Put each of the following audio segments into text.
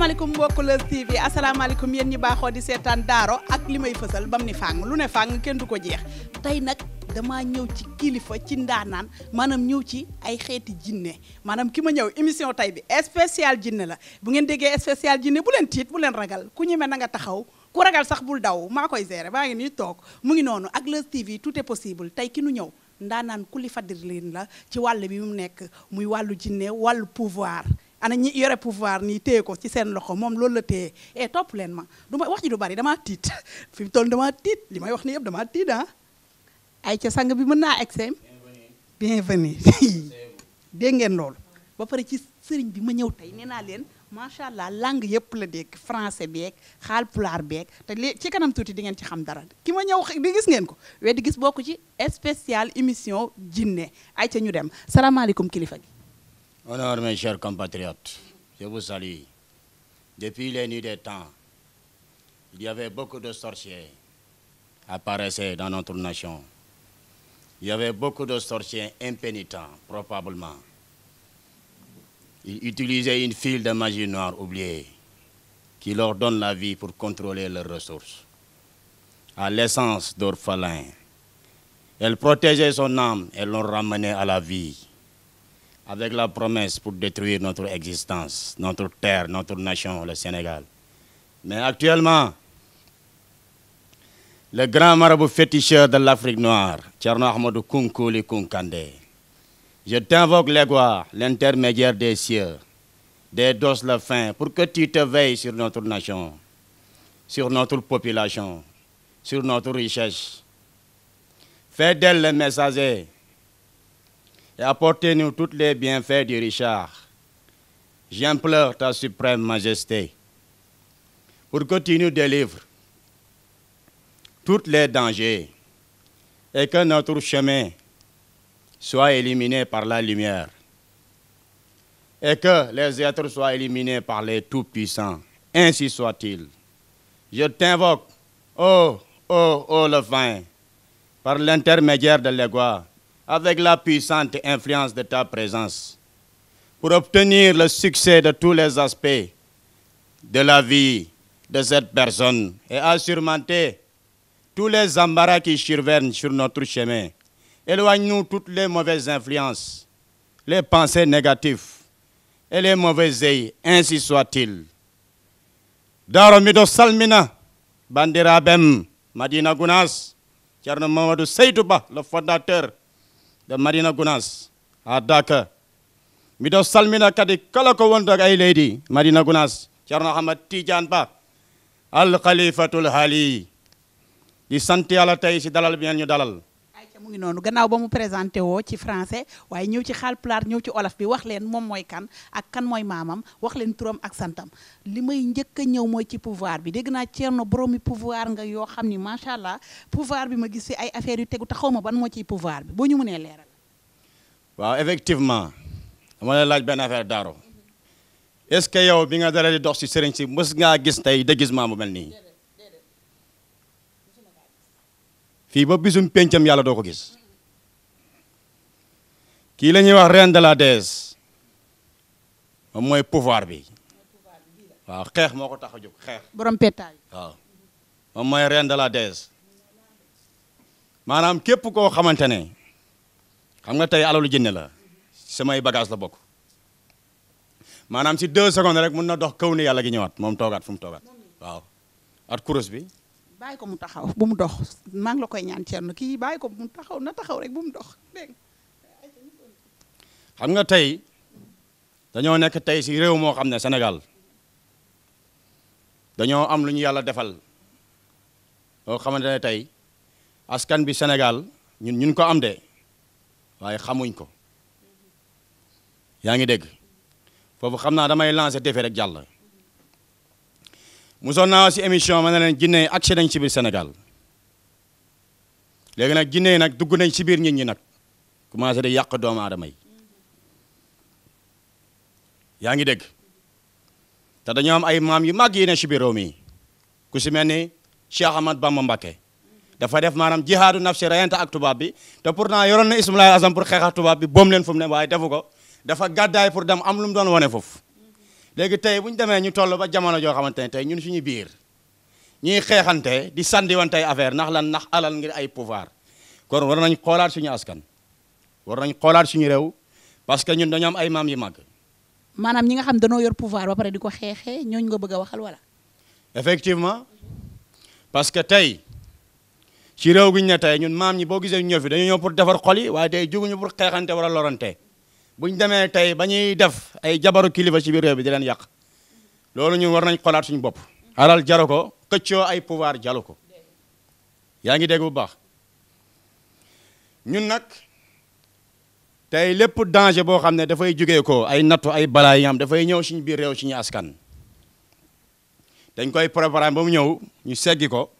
asalaamaaleykum mbokk Leuz TV asalaamaaleykum yéen ñi baaxoo di seetaan daaro ak li may fësal bam ni fàng lu ne fàng kenn du ko jeex tey nag dama ñëw ci kilifa ci ndaanaan maanaam ñëw ci ay xeeti jinne maanaam ki ma ñëw émission tey bi spécial jinne la bu ngeen déggee spécial jinne bu leen tiit bu leen ragal ku ñeme na nga taxaw ku ragal sax bul daw maa koy gérer baa ngi nii toog mu ngi noonu ak Leuz TV tout est possible tey ki nu ñëw ndaanaan kuli fadirlin la ci wàll bi mu nekk muy wàllu jinne wàllu pouvoir ana ñi yore pouvoir nii téye ko ci seen loxo moom loolu la téye topp leen ma du ma wax ji du bari damaa tiit fi mu toll damaa tiit li may wax ni yëpp damaa tiit ah ay ca sang bi mën naa egg bienvenue dégg ngeen loolu ba pare ci sëriñ bi ma ñëw tey nee naa leen macha allah langue yëpp la dégg français beeg haalpulaar beeg te ci kanam tuuti di ngeen ci xam dara ki ma ñëw di gis ngeen ko weddi gis bokk ci spécial émission jinne ay ca ñu dem salaamaaleykum kilifa gi. Honneur mes chers compatriotes, je vous salue. Depuis les nuits des temps, il y avait beaucoup de sorciers apparaissaient dans notre nation. Il y avait beaucoup de sorciers impénitents, probablement. Ils utilisaient une file de magie noire oubliée qui leur donne la vie pour contrôler leurs ressources. À l'essence d'orphelin, elle protégeait son âme et l'ont ramené à la vie. Avec la promesse pour détruire notre existence, notre terre, notre nation, le Sénégal. Mais actuellement, le grand marabout féticheur de l'Afrique noire, Thierno Ahmadou Kounkouli Kounkandé, je t'invoque l'Égua, l'intermédiaire des cieux, des dos le fin, pour que tu te veilles sur notre nation, sur notre population, sur notre richesse. Fais d'elle le messager, et apportez-nous tous les bienfaits du Richard. J'implore ta suprême majesté pour que tu nous délivres tous les dangers et que notre chemin soit éliminé par la lumière et que les êtres soient éliminés par les tout-puissants. Ainsi soit-il. Je t'invoque, oh le fin, par l'intermédiaire de l'Égua, avec la puissante influence de ta présence, pour obtenir le succès de tous les aspects de la vie de cette personne et à surmonter tous les embarras qui surviennent sur notre chemin. Éloigne-nous toutes les mauvaises influences, les pensées négatives et les mauvais œils, ainsi soit-il. Daromido Salmina, Bandirabem, Madina Gounas, Thierno Mamadou Seydou Ba, le fondateur de Madina Gounas à Dakar. Mido salmina kadi kala ko wonda ay leydi Madina Gounas Thierno Ahmad Tidiane Ba al khalifatul hali di sant Yàlla tey si dalal bi ngeen ñu dalal. ayca mu ngi noonu gannaaw ba mu présenté woo ci français waaye ñëw ci haalpulaar ñëw ci olof bi wax leen moom mooy kan ak kan mooy maamam wax leen turam ak santam li may njëkk a ñëw mooy ci pouvoir bi dégg naa Thierno boroomi pouvoir nga yoo xam ni macha allah pouvoir bi ma gis fi ay affaires yu tegu te xaw ma ban moo ciy pouvoir bi boo ñu mënee leeral. waaw effectivement dama lay laaj benn affaire Daro est-ce que yow bi nga dara di dox si sëriñ si mës ngaa gis tey déguisement bu mel nii fii ba bisum pencam yàlla doo ko gis kii la ñuy wax reine de la déesse moom mooy pouvoir bi waaw xeex moo ko tax a jóg xeex. borom pettaay. waaw moom mooy reine de la déesse maanaam képp koo xamante ne xam nga tey alalu jinne la samay bagage la bokk maanaam si 2 secondes rek mun na dox kaw ni yàlla gi ñëwaat moom toogaat fu mu toogaat waaw at kurus bi. bàyyi ko mu taxaw bu mu dox maa ngi la koy ñaan Thierno kii bàyyi ko mu taxaw na taxaw rek bu mu dox dégg xam nga tey dañoo nekk tey si réew moo xam ne Sénégal dañoo am lu ñu yàlla defal loo xamante ne tey askan bi Sénégal ñun ko am de waaye xamuñ ko yaa ngi dégg foofu xam naa damay lancer défi rek jàll. musoon naa si émission ma ne leen jinne yi agsi nañ ci biir Sénégal léegi nag jinne yi nag dugg nañ ci biir nit ñi nag commencé di yàq doomu aadama yi yaa ngi dégg te dañoo am ay maam yu mag yi ne ci biir réew mi ku si mel ni Cheikh Ahmad Bamba Mbacké dafa def maanaam jihaadu nafsi rayante ak tubaab bi te pourtant yoroon na ismulaay azam pour xeex ak tubaab bi boom leen fu mu ne waaye defu ko dafa gàddaay pour dem am lu mu doon wane foofu léegi tey bu ñu demee ñu toll ba jamono joo xamante ne tey ñun suñu biir ñuy xeexante di sandiwante ay affaire ndax lan ndax alal ngir ay pouvoir kon war nañ xoolaat suñu askan war nañ xoolaat suñu réew parce que ñun dañoo am ay maam yu màgg. maanaam ñi nga xam dañoo yor pouvoir ba pare di ko xeexee ñooñu nga bëgg a waxal wala. effectivement parce que tey ci réew gi ñu ne tey ñun maam ñi boo gisee ñëw fi dañu ñëw pour defar xol yi waaye tey juguñu pour xeexante wala lorante bu ñu demee tey ba ñuy def ay jabaru kilifa ci biir réew bi di leen yàq loolu ñun war nañ xoolaat suñu bopp. alal jaru ko xëccoo ay pouvoir jalu ko yaa ngi dégg bu baax ñun nag tey lépp danger boo xam ne dafay jógee ko ay nattu ay balaa yi nga xam dafay ñëw suñu biir réew suñu askan dañ koy préparer ba mu ñëw ñu seggi ko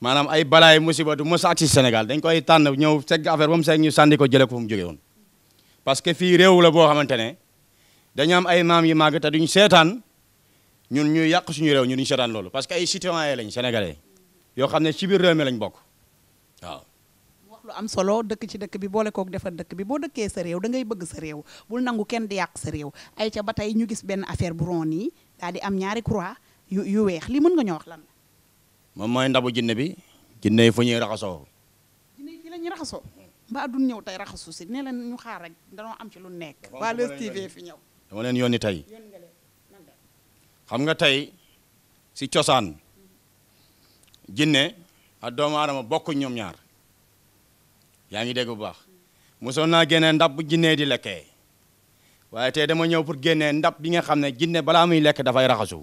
maanaam ay balaay musiba du mos a agsi Sénégal dañ koy tànn ñëw segg affaire ba mu segg ñu sànni ko jëlee ko fu mu jógee woon parce que fii réew la boo xamante ne dañu am ay maam yu màgg te duñ seetaan ñun ñuy yàq suñu réew ñu duñ seetaan loolu parce que ay citoyens lañ sénégalais yoo xam ne ci biir réew mi lañ bokk waaw. wax lu am solo dëkk ci dëkk bi boole kook defar dëkk bi boo dëkkee sa réew da ngay bëgg sa réew bul nangu kenn di yàq sa réew ay ca ba tey ñu gis benn affaire bu ron nii daal di am ñaari croix yu weex li mën nga ñoo wax lan la. moom mooy ndabu jinne bi jinne yi fu ñuy raxasoo. jinne yi fii la ñuy raxasoo mbaa duñ ñëw tey raxasu si ne leen ñu xaar rek danoo am ci lu nekk. waa Leuz TV fi ñëw. dama leen yónni tey xam nga tey si cosaan jinne ak doomu aadama bokkuñ ñoom ñaar yaa ngi dégg bu baax mosoon naa génnee ndab bu jinne di lekkee waaye tey dama ñëw pour génnee ndab bi nga xam ne jinne balaa muy lekk dafay raxasu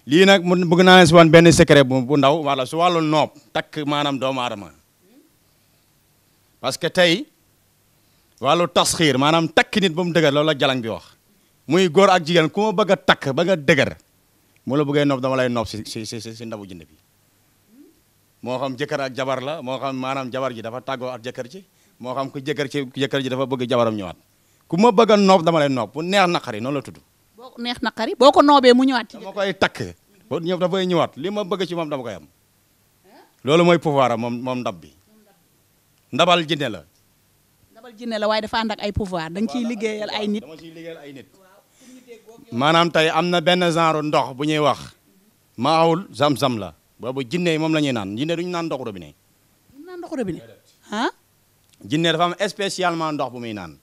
lii nag mu bëgg naa leen si wan benn secret bu ndaw wala su wàllu noob takk maanaam doomu aadama parce que tey wàllu tasxiir maanaam takk nit ba mu dëgër loolu la jalang bi wax muy góor ak jigéen ku ma bëgg a takk ba nga dëgër mu la bëggee noob dama lay noob si ndabu jinne bi moo xam jëkkër ak jabar la moo xam maanaam jabar ji dafa tàggoo ak jëkkër ci moo xam ku jëkkër ji dafa bëgg jabaram ñëwaat ku ma bëgg a noob dama lay noob bu neex naqari noonu la tudd. boo ko neex naqari boo ko noobee mu ñëwaat ci dama koy takk ba ñëw dafay ñëwaat li ma bëgg ci moom dama koy am loolu mooy pouvoir am moom ndab bi ndabal jinne la. ndabal jinne la waaye dafa ànd ak ay pouvoir da nga ciy liggéeyal ay nit. dama ciy liggéeyal ay nit maanaam tey am na benn genre ndox bu ñuy wax maawul zam-zam la boobu jinne yi moom la ñuy naan jinne duñu naan ndoxu robinet. duñu naan ndoxu robinet ah. jinne dafa am spécialement ndox bu muy naan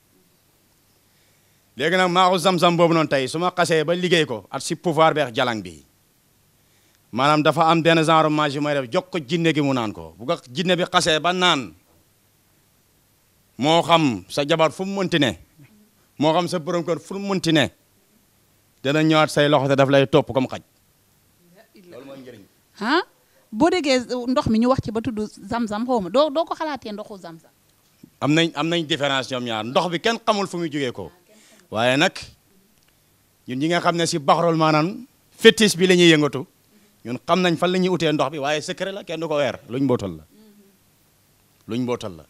léegi nag maaxu zam-zam boobu noonu tey su ma xasee ba liggéey ko at si pouvoir beex jalang bi maanaam dafa am benn genre magie may def jox ko jinne gi mu naan ko bu ko jinne bi xasee ba naan moo xam sa jabar fu mu mënti ne moo xam sa borom kër fu mu mënti ne dana ñëwaat say loxo te daf lay topp comme xaj loolu mooy njëriñ. ah boo déggee ndox mi ñu wax ci ba tudd zam-zam xaw ma doo ko xalaatee ndoxu zam-zam. am nañ différence ñoom ñaar ndox bi kenn xamul fu muy jógee ko waaye nag ñun ñi nga xam ne si baxarul maanaam fétiche bi la ñuy yëngatu ñun xam nañ fan la ñuy utee ndox bi waaye secret la kenn du ko weer luñ mbootal la luñ mbootal la.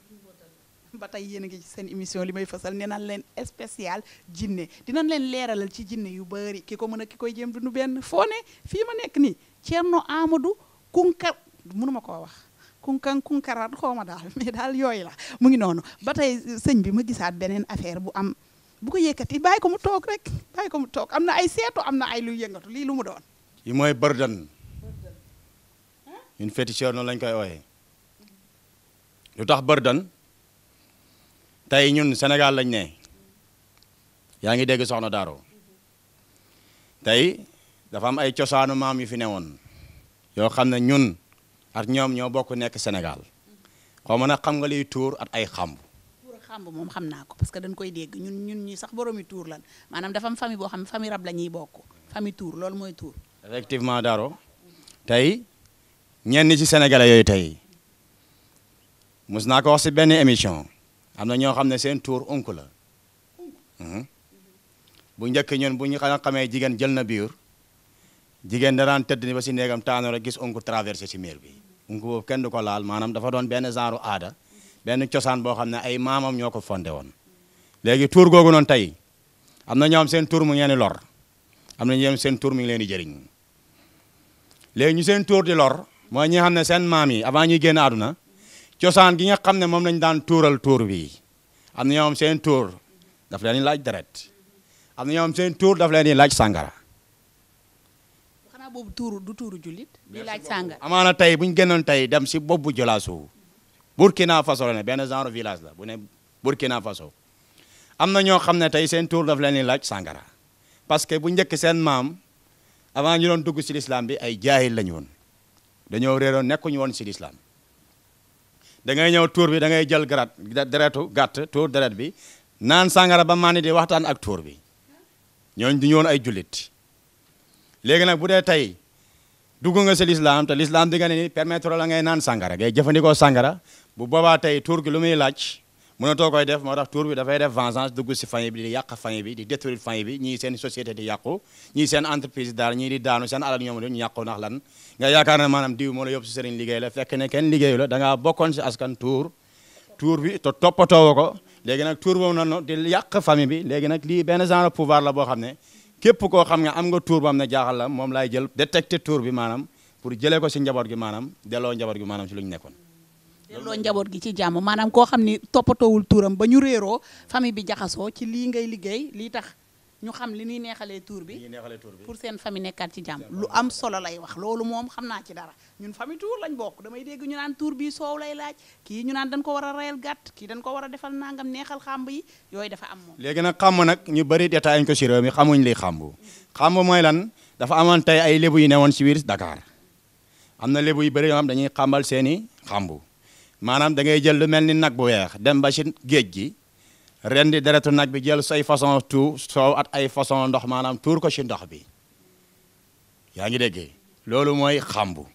ba tey yéen a ngi ci seen émission li may fësal nee naan leen spécial jinne dinañ leen leeralal ci jinne yu bëri ki ko mën a ki koy jéem du benn foo ne fii ma nekk nii Thierno Amadou Kunkar mënuma koo wax kunkaraat xaw ma daal mais daal yooyu la mu ngi noonu ba tey sëñ bi ma gisaat beneen affaire bu am bu ko yëkkati bàyyi ko mu toog rek bàyyi ko mu toog am na ay seetu am na ay luy yëngatu lii lu mu doon. yi mooy bërdan une féticheur noonu lañ koy ooyee lu tax bërdan tey ñun Sénégal lañ ne yaa ngi dégg soxna Daaro tey dafa am ay cosaanu maam yu fi newoon yoo xam ne ñun ak ñoom ñoo bokk nekk Sénégal xaw ma nag xam nga liy tuur at ay xamb. tuur ak xamb moom xam naa ko parce que dañ koy dégg ñun ñi sax boroomi tuur lan maanaam dafa am famille boo xam ne famille rab la ñuy bokk famille tuur loolu mooy tuur. effectivement Daaro tey ñenn ci sénégalais yooyu tey mos naa ko wax si benn émission. am na ñoo xam ne seen tuur unk la bu njëkk ñun bu ñu xamee jigéen jël na biir jigéen danaan tëdd ni ba si néegam taano rek gis unk traversé si miir bi unk boobu kenn du ko laal maanaam dafa doon benn genre aada benn cosaan boo xam ne ay maamam ñoo ko fondé woon léegi tuur googu noonu tey am na ñoo xam seen tuur mu ngi leen di lor am na ñoom seen tuur mu ngi leen di jëriñ léegi ñu seen tuur di lor mooy ñi xam ne seen maam yi avant ñuy génn àdduna cosaan gi nga xam ne moom lañ daan tuural tuur bi am na ñoom seen tuur daf leen laaj deret am na ñoom seen tuur daf leen di laaj sàngara. xanaa boobu tuuru du tuuru jullit di laaj sàngara. amaana tey bu ñu génnoon tey dem si boppu Jolaasu Burkina Faso la ne benn genre village la bu ne Burkina Faso am na ñoo xam ne tey seen tuur daf leen di laaj sàngara parce que bu njëkk seen maam avant ñu doon dugg si l'islam bi ay jaahil lañu woon dañoo réeroon nekkuñu woon si l'islam da ngay ñëw tuur bi da ngay jël garat deretu gàtt tuur deret bi naan sàngara ba màndi di waxtaan ak tuur bi ñooñu du ñu woon ay jullit léegi nag bu dee tey dugg nga si l'islam te l'islam di nga ne ni permettre la ngay naan sàngara ngay jëfandikoo sàngara bu boobaa tey tuur gi lu muy laaj mënatoo koy def moo tax tuur bi dafay def vengeance dugg si famille bi di yàq famille bi di détruire famille bi ñii seen société di yàqu ñii seen entreprise daal ñii di daanu seen alal ñoom ñu yàqu ndax lan nga yaakaar ne maanaam diw moo la yóbbu si sëriñ liggéey la fekk ne kenn liggéeyu la da ngaa bokkoon si askan tuur bi te toppatoo ko léegi nag tuur boobu noonu di yàq famille bi léegi nag lii benn genre pouvoir la boo xam ne képp koo xam nga am nga tuur boo xam ne jaaxal la moom laay jël détecté tuur bi maanaam pour jëlee ko si njaboot gi maanaam delloo njaboot gi maanaam si lu ñu nekkoon. delloo njaboot gi ci jàmm maanaam koo xam ni toppatoowul tuuram ba ñu réeroo famille bi jaxasoo ci lii ngay liggéey lii tax ñu xam li ñuy neexalee tuur bi pour seen famille nekkaat ci jàmm lu am solo lay wax loolu moom xam naa ci dara ñun famille tuur lañ bokk damay dégg ñu naan tuur bi soow lay laaj kii ñu naan dañ ko war a reyal gàtt kii dañ ko war a defal nangam neexal xàmb yi yooyu dafa am moom. léegi nag xàmb nag ñu bëri détaillé ko si réew mi xamuñ li xàmb xàmb mooy lan dafa amoon tey ay lébu yu newoon si biir Dakar am na lébu yu bëri yoo xam dañuy xàmbal seeni xàmb maanaam da ngay jël lu mel ni nag bu weex dem ba si géej gi ren di deretu nag bi jël say façon tout soow at ay façon ndox maanaam tuur ko si ndox bi yaa ngi déggee loolu mooy xambu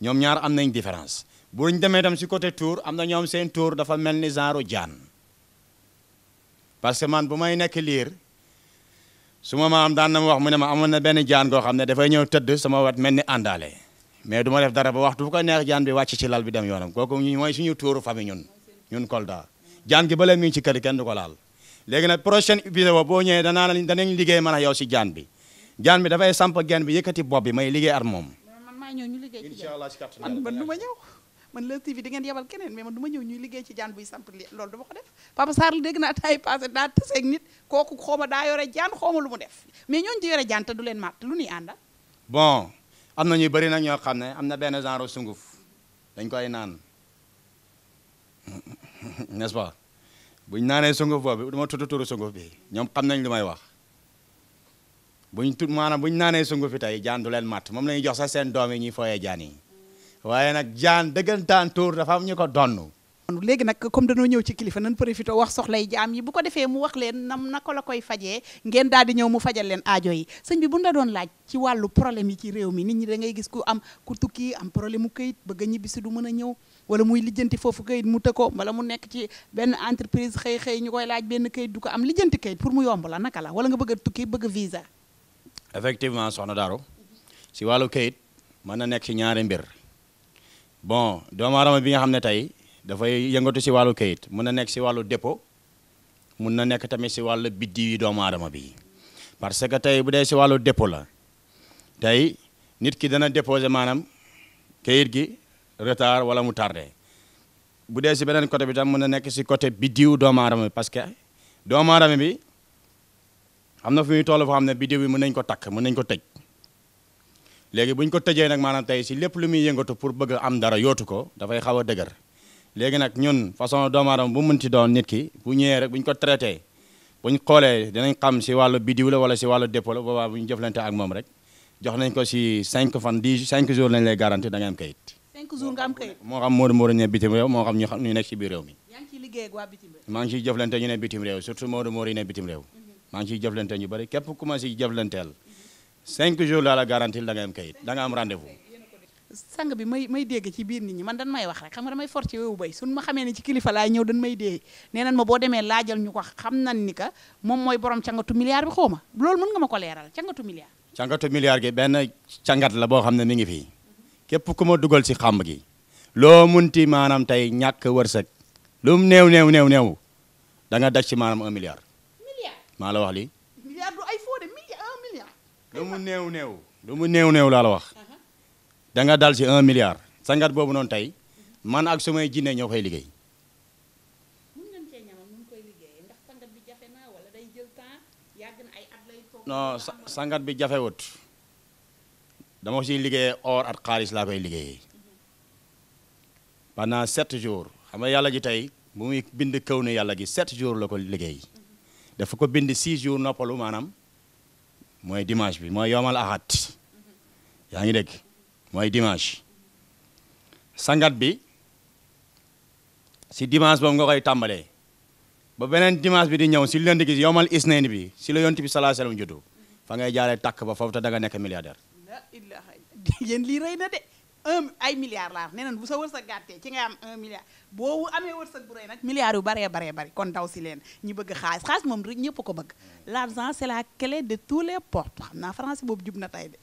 ñoom ñaar am nañ différence buñ demee tam si côté tuur am na ñoom seen tuur dafa mel ni genre jaan parce que man bu may nekk liir su ma maam daan na ma wax mu ne ma amoon na benn jaan goo xam ne dafay ñëw tëdd sama wet mel ni àndaale mais du ma def dara ba waxtu bu ko neex jaan bi wàcc ci lal bi dem yoonam kooku mooy suñu tuuru famille ñun Kolda jaan gi ba léegi mi ngi ci kër kenn du ko laal léegi nag prochaine vidéo boo ñëwee danañ liggéey man ak yow si jaan bi dafay samp genn bi yëkkati bopp bi may liggéey at moom. man maa ñëw ñu liggéey ci incha allah si kàttan man du ma ñëw man la TV di ngeen yebal keneen mais man du ma ñëw ñuy liggéey ci jaan buy samp loolu dama ko def Papa Sarr dégg naa tay passé daa taseeg nit kooku xooma daa yore jaan xooma lu mu def mais ñooñu di yore jaan te du leen màtt lu ñuy àndal. bon am na ñuy bëri nag ñoo xam ne am na benn genre sunguf dañ koy naan n'est-ce pas buñ naanee sunguf boobu du ma tudd turu sunguf bi ñoom xam nañ lu may wax maanaam buñ naanee sunguf bi tey jaan du leen màtt moom la ñuy jox sax seen doom yi ñuy fooyee jaan yi waaye nag jaan dëggantaan tuur dafa am ñu ko donnu léegi nag comme dañoo ñëw ci kilifa nan profité wax soxlay jaam yi bu ko defee mu wax leen naka la koy fajee ngeen daal di ñëw mu fajal leen aajo yi sëñ bi bu ñu la doon laaj ci wàllu problème yi ci réew mi nit ñi da ngay gis ku tukki am problème mu këyit bëgg a ñibbisi du mën a ñëw wala muy lijjanti foofu këyit mu të ko wala mu nekk ci benn entreprise xëy ñu koy laaj benn këyit du ko am lijjanti këyit pour mu yomb la naka la wala nga bëgg a tukki bëgg a visa. effectivement soxna Daro si wàllu këyit mën na nekk si ñaari mbir bon doomu aadama bi nga xam ne tey dafay yëngatu si wàllu kayit mun na nekk si wàllu dépôt mun na nekk tamit si wàllu biddi yi doomu aadama bi parce que tey bu dee si wàllu dépôt la tey nit ki dana déposé maanaam kayit gi retard wala mu tardé bu dee si beneen côté bi tam mun na nekk si côté biddiwu doomu aadama bi parce que doomu aadama bi am na fu muy toll foo xam ne biddiw bi mën nañ ko takk mën nañ ko tëj léegi bu ñu ko tëjee nag maanaam tey si lépp lu muy yëngatu pour bëgg am dara yootu ko dafay xaw a dëgër léegi nag ñun façon doomu aadama bu mënti doon nit ki bu ñëwee rek bu ñu ko traité bu ñu xoolee dinañ xam si wàllu bidiw la wala si wàllu dépôt la boobaa bu ñu jëflante ak moom rek jox nañ ko si 5 jours lañ lay garanti da nga am kayit. 5 jours nga am kayit. moo xam Modou ne bitim réew moo xam ñu nekk si biir réew mi. yaa ngi ciy liggéey ak waa bitim réew. maa ngi ciy jëflante ñu ne bitim réew surtout Modou yi ne bitim réew. maa ngi ciy jëflante ñu bëri képp ku ma si jëflanteel 5 jours laa la garanti da nga am kayit da nga am rendez-vous. sang bi may dégg ci biir nit ñi man dañ may wax rek xam nga damay for ci wewu bay suñ ma xamee ne ci kilifa laay ñëw dañ may dee nee nan ma boo demee laajal ñu ko xam nan ni ka moom mooy borom cangatu milliard bi xaw ma loolu mën nga ma ko leeral cangatu milliard. cangatu milliard gi benn cangat la boo xam ne mi ngi fii képp ku ma dugal si xàmb gi loo munti maanaam tey ñàkk wërsëg lu mu néew da nga daj ci maanaam 1 milliard. maa la wax lii. milliard du ay foo de 1 milliard. lu mu néew laa la wax. da nga dal si 1 milliard sangat boobu noonu tey man ak sumay jinne ñoo koy liggéey. mun ngeen cee ñamal mun koy liggéey ndax sangat bi jafe na wala day jël temps non sangat bi jafewut dama siy liggéeyee or ak xaalis laa koy liggéeyee pendant 7 jours xam nga yàlla ji tey bu muy bind kaw ne yàlla gi 7 jours la ko liggéey dafa ko bind 6 jours noppalu maanaam mooy dimanche bi mooy yomal axat yaa ngi dégg mooy dimanche sangat bi si dimanche boobu nga koy tàmbalee ba beneen dimanche bi di ñëw si lundi gi yomal isnayn bi si la yonent bi sallallahu alayhi wasallam juddu fa ngay jaaree takk ba foofu te da nga nekk milliardaire. la ilaha yéen lii rëy na de ay milliards laa nee nañ bu sa wërsëg gàttee ci ngay am 1 milliard boo amee wërsëg bu rëy nag milliards yu baree bari kon daw si leen ñi bëgg xaalis moom rek ñëpp ko bëgg l'argent c'est la clé de tous les portes xam naa français boobu jub na tey de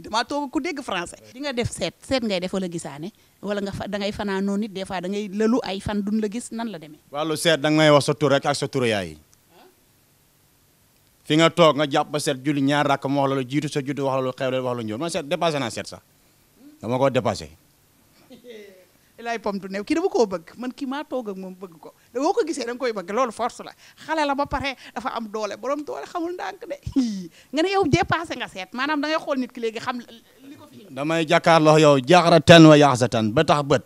damaa toog ku dégg français. di nga def seet ngay def wala gisaane wala da ngay fanaanoo nit des fois da ngay lëlu ay fan duñ la gis nan la demee. wàllu seet da nga may wax sa tur rek ak sa turu yaay fi nga toog nga jàpp ba seet julli ñaar rakk ma wax la lu jiitu sa juddu wax la lu xew la wax la njool man seet dépassé naa seet sax dama ko dépassé. lay pom tu new kii dama koo bëgg man kii maa toog ak moom bëgg ko da boo ko gisee da nga koy bëgg loolu force la xale la ba pare dafa am doole borom doole xamul ndànk de nga ne yow dépassé nga seet maanaam da ngay xool nit ki léegi xam li ko fi. damay jàkkaarloo yow jaaxara ten wa yaax tan ba tax bët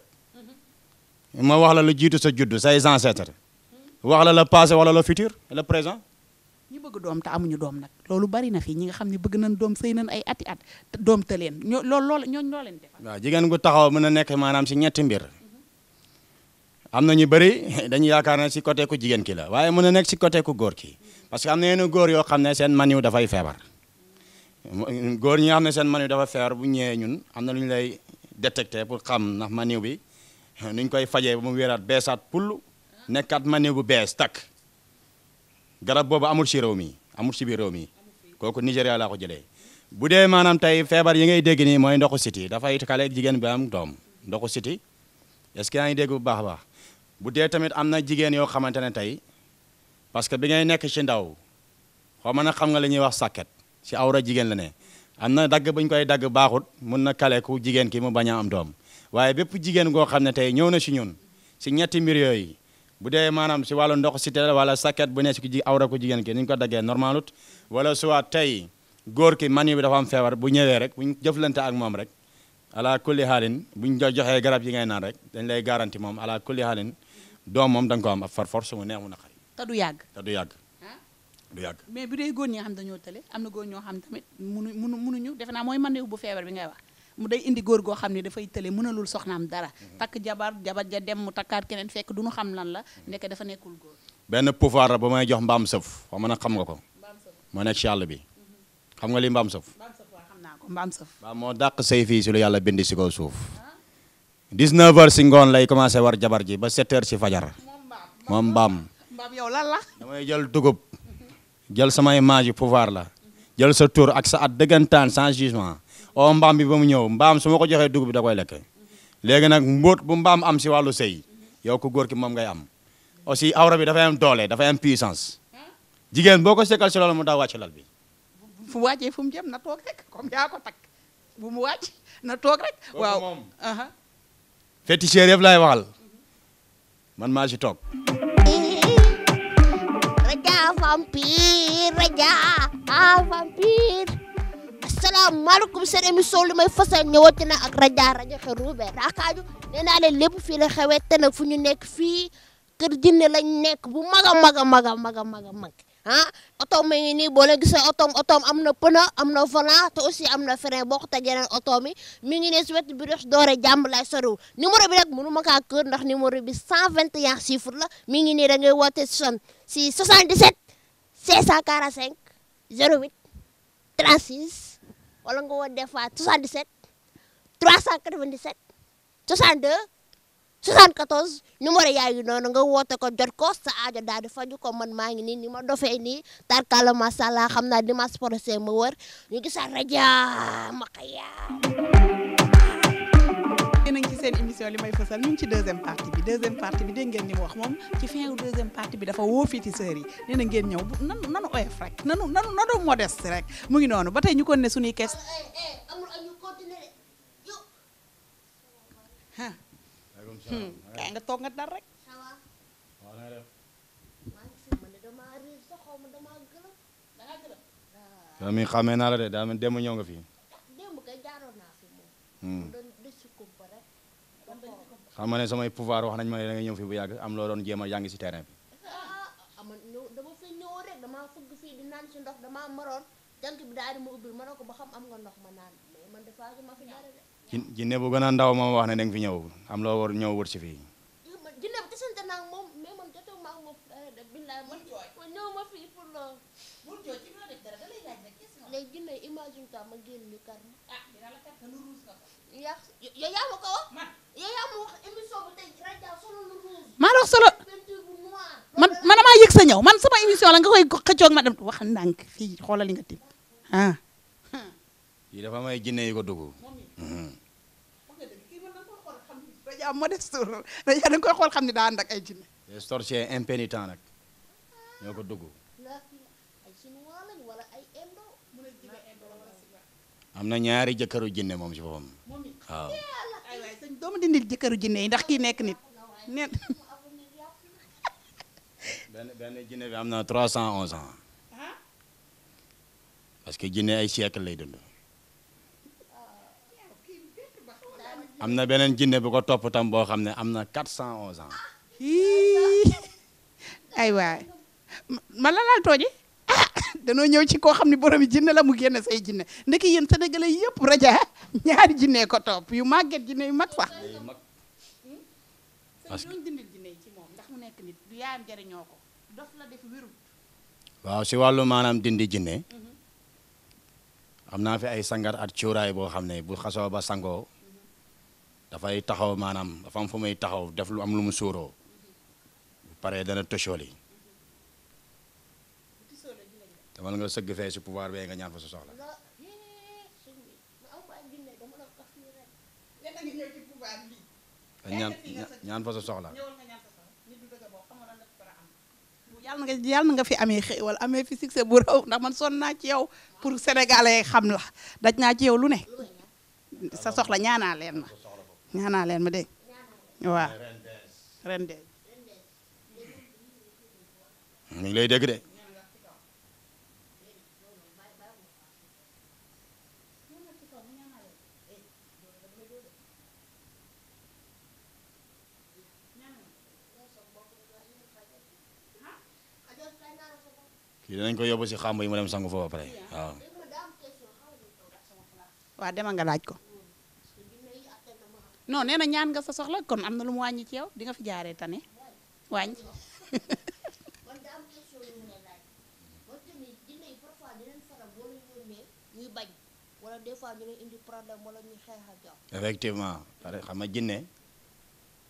ma wax la lu jiitu sa juddu say ancêtres wax la le passé wala le futur le présent. ñi bëgg doom te amuñu doom nag loolu bari na fi ñi nga xam ne bëgg nañ doom sëy nañ ay ati at doom te leen loolu ñooñu loo leen defal. waaw jigéen gu taxaw mën a nekk maanaam si ñetti mbir am na ñu bëri dañu yaakaar ne si côté ku jigéen ki la waaye mën a nekk si côté ku góor ki parce que am na yenn góor yoo xam ne seen maniw dafay feebar góor ñi nga xam ne seen maniw dafa feebar bu ñëwee ñun am na lu ñu lay détecté pour xam ndax maniw bi nuñ koy fajee ba mu wéeraat beesaat pull nekkaat maniw bu bees takk garab boobu amul si réew mi amul si biir réew mi kooku Nigéria laa ko jëlee bu dee maanaam tey feebar yi ngay dégg nii mooy ndoxu siti dafay kale jigéen bi am doom ndoxu siti est-ce que yaa ngi dégg bu baax a baax bu dee tamit am na jigéen yoo xamante ne tey parce que bi ngay nekk ci ndaw xaw ma na xam nga li ñuy wax sàkket si awra jigéen la ne am na dagg bu ñu koy dagg baaxut mun na kale ku jigéen ki mu bañ a am doom waaye bépp jigéen goo xam ne tey ñëw na si ñun si ñetti mbir yooyu bu dee maanaam si wàllu ndox siti la wala sàkket bu ne si awra ku jigéen ki ni ñu ko daggee normalut wala soit tey góor ki mani bi dafa am feebar bu ñëwee rek bu ñu jëflante ak moom rek ala kulli xaalin bu ñu joxee garab yi ngay naan rek dañ lay garanti moom ala kulli xaalin doom moom da nga ko am far force mu neex mu naqari. te du yàgg. te du yàgg. du yàgg. mais bu dee góor ñi nga xam dañoo tële am na góor ñoo xam tamit munuñu defe naa mooy mandew bu feebar bi ngay wax mu day indi góor goo xam ne dafay tële mënalul soxnaam dara takk jabar ja dem mu takkaat keneen fekk du ñu xam lan la ndeke dafa nekkul góor. benn pouvoir la ba may jox mbaam sëf xam nga xam nga ko. moo nekk ci àll bi. xam nga li mbaam sëf. mbaam sëf waaw moo dàq say fii si lu yàlla bind si kaw suuf 19 heures si ngoon lay commencé war jabar ji ba 7 heures si fajar moom mbaam yow lan la damay jël dugub jël samay maaj yu pouvoir la jël sa tur ak sa at dëggantaan sans jugement o mbaam bi ba mu ñëw mbaam su ma ko joxee dugub bi da koy lekk léegi nag mbóot bu mbaam am si wàllu sëy yow ku góor ki moom ngay am aussi awra bi dafay am doole dafay am puissance jigéen boo ko sekkal si loolu mu daw wàcc lal bi fu mu wàccee fu mu jëm na toog rek comme yaa ko takk bu mu wàcc na toog rek. waaw moom féticheur yëpp laay waxal man maa ci toog. Raja vampire asalaamaaleykum seen émission li may fasal ñëwati na ak rajo Xeroube raakaaju nee naa leen lépp fii la xewee te nag fu ñu nekk fii kër jinne lañ nekk bu mag a mag ah oto mi ngi nii boo leen gisee otoom am na pneu am na volant te aussi am na frein boo ko teg yeneen oto mi ngi ne si wetu bi dox doore jàmm lay soriwul numéro bi nag mënu ma kaa kër ndax numéro bi 121 chiffre la mi ngi nii da ngay woote si 77 545 08 36 wala nga woote des fois 77 397 62 74 numéro yaa ngi noonu nga woote ko jot ko sa aajo daal di faju ko man maa ngi nii ni ma dofee nii tarkala macha allah xam naa dimanche prochain ma wër ñu gisaat rajo Makaya. yéen a ngi ci seen émission li may fësal ñu ngi ci deuxième partie bi dégg ngeen ni mu wax moom ci fin wu deuxième partie bi dafa woo fiti sœurs yi nee na ngeen ñëw nanu oyof rek nanu modeste rek mu ngi noonu ba tey ñu kon ne suñuy question amul ñu continuer kaay nga toog nga dal rek. maa ngi fi man de damaa riir sax xaw ma damaa gëlëm. yow mi xamee naa la de daa mel démb ñëw nga fi. démb kay jaaroon naa fi moom. doon des si kumpa rek. xam nga ne samay pouvoir wax nañ ma ne da nga ñëw fi bu yàgg am loo doon jéem a yaa ngi si terrain bi. ama ñëw dama fi ñëw rek damaa fëgg fii di naan si ndox damaa maroon jant bi daal di ma ubbil ma ne ko ba xam am nga ndox ma naan mais man dafa ma fi dara de. jinne bu gën a ndaw ma wax ne da nga fi ñëw am loo war ñëw wër si fii. jinne bi tasante naa ak moom mais man jotoo ma ak moom dara de billaay man ñëw ma fii pour loolu. bul jooy ci nga def dara da lay laaj rek question. léegi jinne imagine toi ma génn ni kar ma. ah dina la kat lu ruus nga ko. yow yaa ma ko wax. man yow yaa ma wax émission bi tey rajo solo lu rouge. maa dox solo peinture bu noir. man damaa yëg sa ñëw man sama émission la nga koy xëccoog ma dem wax ndànk fii xoolal li nga tim ah. yi dafa may jinne yi ko dugg. rajo modeste rajo da nga koy xool xam ne daa ànd ak ay jinne. les sorciers impénitents nag ñoo ko dugg. ay chinois lañ wala ay indo. am na ñaari jëkkëru jinne moom si boppam waaw. ay waay sëñ doomu dindil jëkkëru jinne yi ndax kii nekk nit neen. benn jinne bi am na 311 ans parce que jinne ay siècle lay dund. am na beneen jinne bu ko topp tam boo xam ne am na 411 ans. ay waay man la laal tooji ah danoo ñëw ci koo xam ne borom jinne la mu génn say jinne ndeke yéen sénégalais yëpp rajo ñaari jinne ko topp yu màgget jinne yu mag sax. parce que sëñ dindil jinne yi ci moom ndax mu nekk nit du yaayam jariñoo ko dof la def wérul. waaw si wàllu maanaam dindi jinne am naa fi ay sangar at cuuraay boo xam ne bu xasoo ba sangoo dafay taxaw maanaam dafa am fu muy taxaw def lu am lu mu suuroo bu paree dana tëccooli damal nga sëgg fee si pouvoir bee nga ñaan fa sa soxla. ñaan fa sa soxla. yàlla na nga fi amee xéewal amee fi succès bu raw ndax man sonn naa ci yow pour sénégalais xam la daj naa ci yow lu ne sa soxla ñaanaa leen ma dégg waaw ren de ñu ngi lay dégg de. kii dinañ ko yóbbu si xàmb yi mu dem sangu foofu après waaw. waaw demal nga laaj ko non nee na ñaan nga sa soxla kon am na lu mu wàññi ci yow di nga fi jaaree tane wàññi. wala des fois ñu lay indi problème wala ñuy xeex ak yow. effectivement xam nga jinne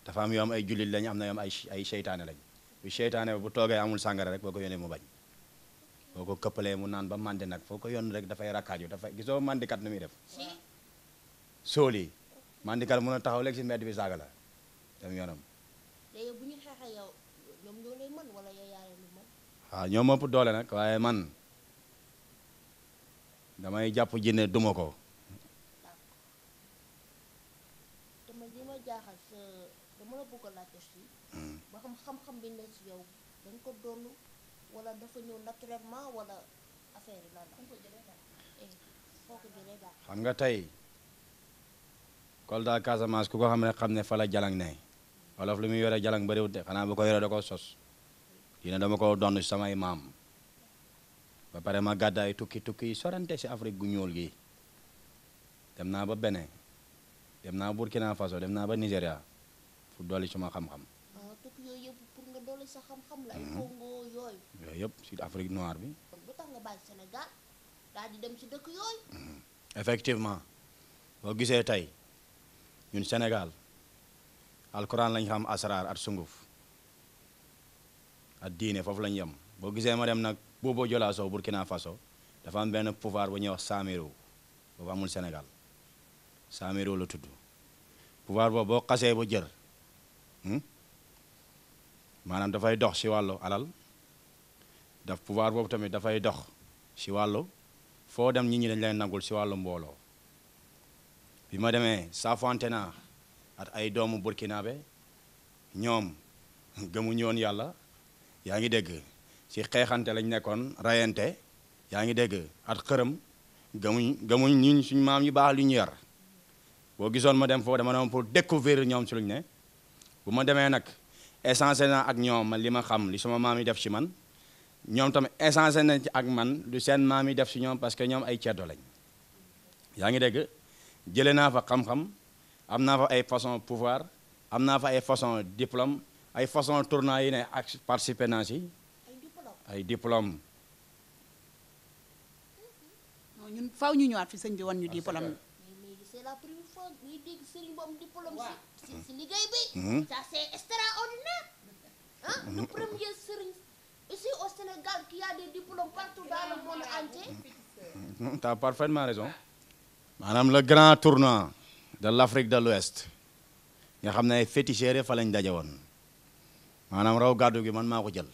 dafa am yoo am ay jullit lañ am na yoo am ay seytaane lañ bu seytaane bu toogee amul sàngara rek boo ko yónnee mu bañ boo ko këppalee mu naan ba màndi nag foo ko yónn rek dafay rakkaaju dafay gisoo màndikat nu muy def sool yi màndikat mën a taxaw léegi si mbedd bi saaga la dem yoonam. léegi bu ñu xeexee yow ñoom ñoo lay mën wala yow yaa leen di mën. waaw ñoo ma ëpp doole nag waaye man damay jàpp jinne duma ko. dama li ma jaaxal sa dama la bëgg a laajte si. ba xam-xam bi ne si yow dañ ko doon wala dafa ñëw naturellement wala affaire yi lan la. foo ko jëlee daal. xam nga tey Kolda Casamance ku ko xam ne fa la jalang ne wolof lu muy yore jalang bariwut de xanaa bu ko yore da ko sos dina dama ko donn si samay maam ba pare ma gàddaay tukki sorante si Afrique gu ñuul gi dem naa ba Benin dem naa Burkina Faso dem naa ba Nigéria fu dolli suma xam-xam. tukki yooyu yëpp pour nga dolli sa xam-xam la. ay Congo yooyu. yooyu yëpp si Afrique noire bi. kon bu tax nga bàyyi Sénégal daal di dem si dëkk yooyu. effectivement boo gisee tey ñun Sénégal alquran lañ xam asrar at sunguf at diine foofu lañ yem boo gisee ma dem nag Bobo Diola Sow Burkina Faso dafa am benn pouvoir bu ñuy wax Samiro boobu amul Sénégal Samiro la tudd pouvoir boobu boo xasee ba jër maanaam dafay dox si wàllu alal daf pouvoir boobu tamit dafay dox si wàllu foo dem nit ñi dañ lay nangul si wàllu mbooloo bi ma demee saafante naa at ay doomu burkinabé ñoom gëmuñu woon yàlla yaa ngi dégg si xeexante lañ nekkoon rayante yaa ngi dégg at xërëm gëmuñ ñun suñu maam yu baax lu ñu yar boo gisoon ma dem foofu dama ne pour découvrir ñoom si luñ ne bu ma demee nag échanger na ak ñoom man li ma xam li sama maam yi def si man ñoom tamit échanger na ci ak man lu seen maam yi def si ñoom parce que ñoom ay ceddo lañ yaa ngi dégg jëlee naa fa xam-xam am naa fa ay façon pouvoir am naa fa ay façon diplôme ay façon tournant yi ne ak participer naa si ay diplôme ñun faaw ñu ñëwaat fi sëñ bi wan ñu diplôme mais léegi c'est la première fois ñuy dégg sëriñ bu am diplôme si liggéey bi. ça c'est extraordinaire. ah le premier sëriñ ici au Sénégal qui a des diplômes partout dans le monde entier. tu as parfaitement raison maanaam le grand tournant de l'Afrique de l'Ouest nga xam ne ay féticheurs fa lañ daje woon maanaam raw gàddu gi man maa ko jël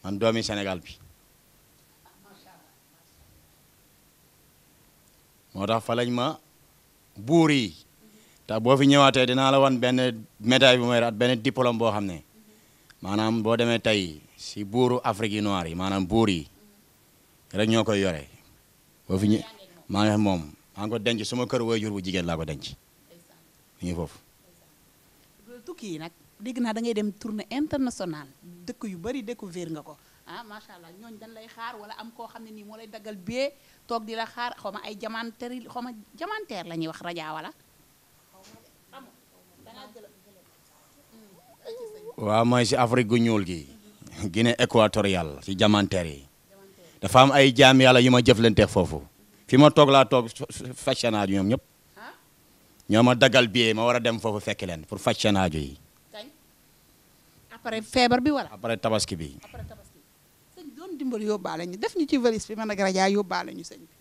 man doomi Sénégal bi moo tax fa lañ ma buur yi te boo fi ñëwaatee dinaa la wan benn médaille bu may rat benn diplôme boo xam ne maanaam boo demee tey si buuru Afrique yi noir yi maanaam buur yi rek ñoo koy yore boo fi ñë maa ngi moom maa ngi ko denc suma kër waajur bu jigéen laa ko denc mi ngi foofu tukki yi nag dégg naa da ngay dem tournée internationale dëkk yu bari découvrir nga ko ah macha allah ñooñ dañ lay xaar wala am koo xam ne nii moo lay daggal bee toog di la xaar xaw ma ay jamanteer xaw ma jamanteer la ñuy wax raja wala waaw mooy si Afrique gu ñuul gi Guinée équatoriale si jamanteer yi dafa am ay jaam yàlla yu ma jëflanteex foofu fi ma toog laa toog faj seen aajo ñoom ñëpp ñoo ma daggal bee ma war a dem foofu fekk leen pour faj seen aajo yi après feebar bi wala après tabaski bi après tabaski sëñ doon dimbal yóbbaale ñu def ñu ci valise bi man ak raja yóbbaale ñu sëñ bi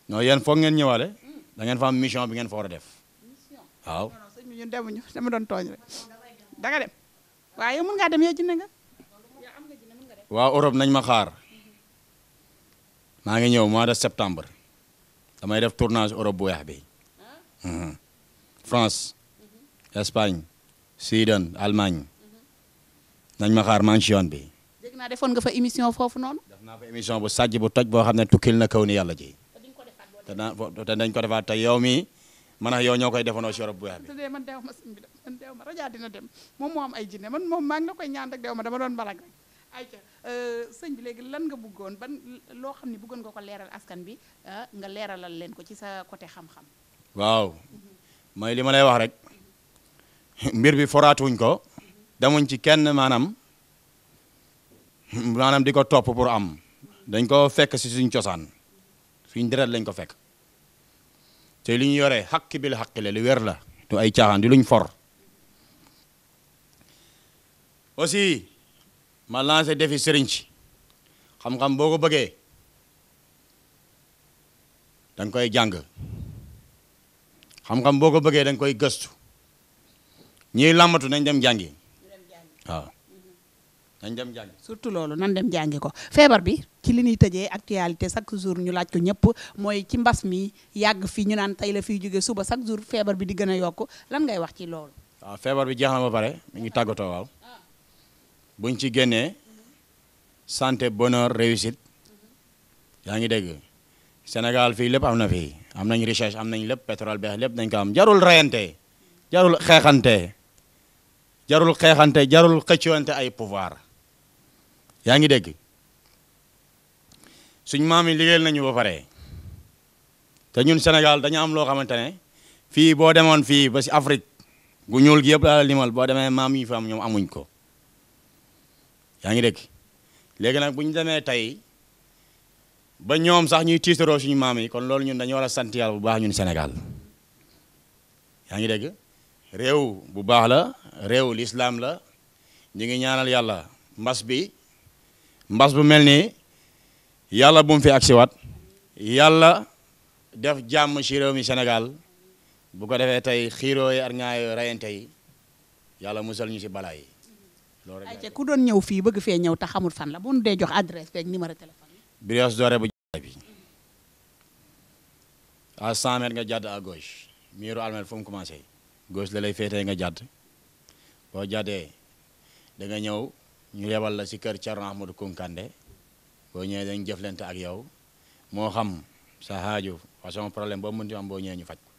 non yéen foog ngeen ñëwaale da ngeen fa am mission bi ngeen fa war a def waaw non sëñ bi ñun demuñu dama doon tooñ rek da nga dem waaye mën ngaa dem yow jinne nga waaw Europe nañ ma xaar maa ngi ñëw mois de septembre damay def tournage Europe bu weex bi France Espagne Sweden Allemagne nañ ma xaar maa ngi ci yoon bi dégg naa defoon nga fa émission foofu noonu def naa fa émission bu sàjj bu toj boo xam ne tukkil na kaw ni yàlla ji te dañ ko defaat te yow mi man ak yow ñoo koy defandoo ci Europe bu weex bi te man deew ma sëñ bi man deew ma raja dina dem moom moo am ay jinne man moom maa ngi la koy ñaan rek deew ma dama doon balag rek ayca sëñ bi léegi lan nga bëggoon ban loo xam ne bëggoon nga ko leeral askan bi nga leeralal leen ko ci sa côté xam-xam waaw mooy li ma lay wax rek mbir bi foraatuñ ko demuñ ci kenn maanaam di ko topp pour am dañ ko fekk si suñ cosaan suñ deret lañ ko fekk te li ñu yoree xaqi bil xaqi la lu wér la du ay caaxaan di luñ for aussi ma lancé défi sëriñ ci xam-xam boo ko bëggee danga koy jàng xam-xam boo ko bëggee danga koy gëstu ñiy làmbatu nañ dem jàngi waaw nañ dem jàngi surtout loolu nan dem jàngi ko feebar bi ci li ñuy tëjee actualité chaque jour ñu laaj ko ñëpp mooy ci mbas mi yàgg fii ñu naan tey la fiy jóge suba chaque jour feebar bi di gën a yokk lan ngay wax ci loolu waaw feebar bi jeex na ba pare mi ngi tàggatoo waaw buñ ci génnee santé bonheur réussite yaa ngi dégg Sénégal fii lépp am na fii am nañ recherche am nañ lépp pétrole beex lépp nañ ko am jarul rayante jarul xeexante jarul xëccoonte ay pouvoir yaa ngi dégg suñ maam yi liggéeyal nañu ba pare te ñun Sénégal dañu am loo xamante ne fii boo demoon fii ba si Afrique gu ñuul gi yëpp la limal boo demee maam yi fi am ñoom amuñ ko yaa ngi dégg léegi nag bu ñu demee tey ba ñoom sax ñuy tiitaroo suñu maam yi kon loolu ñun dañu war a sant yàlla bu baax ñun Sénégal yaa ngi dégg réew bu baax la réew l'islam la ñu ngi ñaanal yàlla mbas bu mel nii yàlla bu mu fi agsiwaat yàlla def jàmm ci réew mi Sénégal bu ko defee tey xiiroo yi ak ñaay rayante yi yàlla musal ñu ci balaa yi loolu rek ayca ku doon ñëw fii bëgg fee ñëw te xamul fan la bu nu dee jox adresse beeg numéro téléphone yi Brioche Dorée bu bi à 100 mètres nga jàdd à gauche miiru almel fu mu commencé gauche la lay féetee nga jàdd boo jàddee da nga ñëw ñu yebal la si kër Thierno Ahmadou Kounkandé boo ñëwee dañ jëflante ak yow moo xam sa xaaju façon problème boo mënti am boo ñëwee ñu faj ko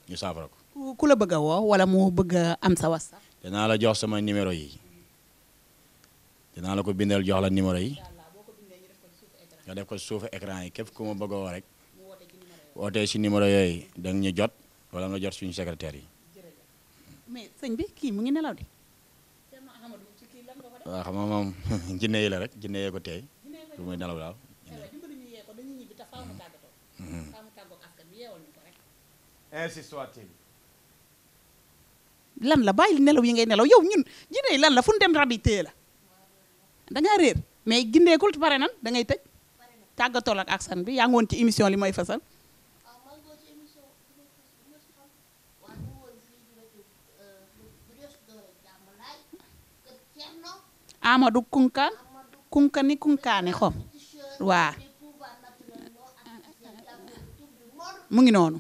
ñu saafara ko. ku la bëgg a woo wala mu bëgg a am sa WhatsApp. dinaa la jox sama numéro yi dinaa la ko bindal jox la numéro yi nga def ko suufu écran yi képp ku ma bëgg a woo rek wootee si numéro yooyu da nga ñu jot wala nga jot suñu secrétaire yi. mais sëñ bi kii mu ngi nelaw di. waaw xam nga moom jinne yi la rek jinne yee ko tey lu muy nelaw daal. ainsi soit-il. lan la bàyyi nelaw yi ngay nelaw yow ñun jinne yi lan la fu ñu dem rab yi téye la da ngaa réer mais gindeekul pare nan da ngay tëj tàggatool ak Askan bi yaa ngi woon ci émission li mooy fasal. Amadou kunkani kunkaane xom waa mu ngi noonu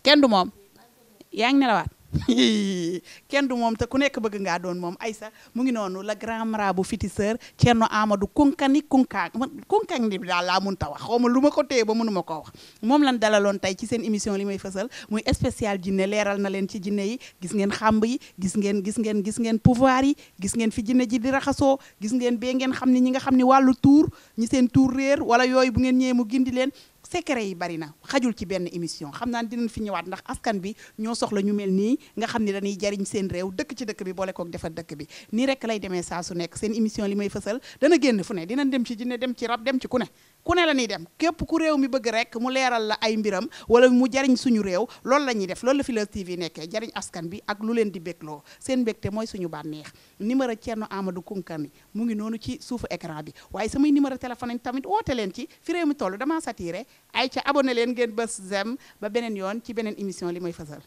kenn du moom yaa ngi nelawaat kenn du moom te ku nekk bëgg ngaa doon moom Aïssa mu ngi noonu la grand marabout féticheur Thierno Amadou kunkani kunkaan bi daal laa mun ta wax xaw ma lu ma ko téye ba mënuma koo wax moom lan dalaloon tey ci seen émission li may fësal muy spécial jinne leeral na leen ci jinne yi gis ngeen xàmb yi gis ngeen pouvoir yi gis ngeen fi jinne ji di raxasoo gis ngeen bee ngeen xam ne ñi nga xam ne wàllu tuur ñi seen tuur réer wala yooyu bu ngeen ñëwee mu gindi leen secret yi bari na xajul ci benn émission xam naa dinañ fi ñëwaat ndax askan bi ñoo soxla ñu mel nii nga xam ne dañuy jariñ seen réew dëkk ci dëkk bi boole kook defar dëkk bi nii rek lay demee saa su nekk seen émission li may fësal dana génn fu ne dinañ dem ci jinne dem ci rab dem ci ku ne la ñuy dem képp ku réew mi bëgg rek mu leeral la ay mbiram wala mu jariñ suñu réew loolu la ñuy def loolu la fi Leuz TV nekkee jariñ askan bi ak lu leen di bégloo seen mbégte mooy suñu bànneex numéro Thierno Amadou Kunkani mu ngi noonu ci suufu écran bi waaye samay numéro téléphone yi tamit woote leen ci fi réew mi toll damaa satiré ay ca abonné leen ngeen bës zem ba beneen yoon ci beneen émission li may fësal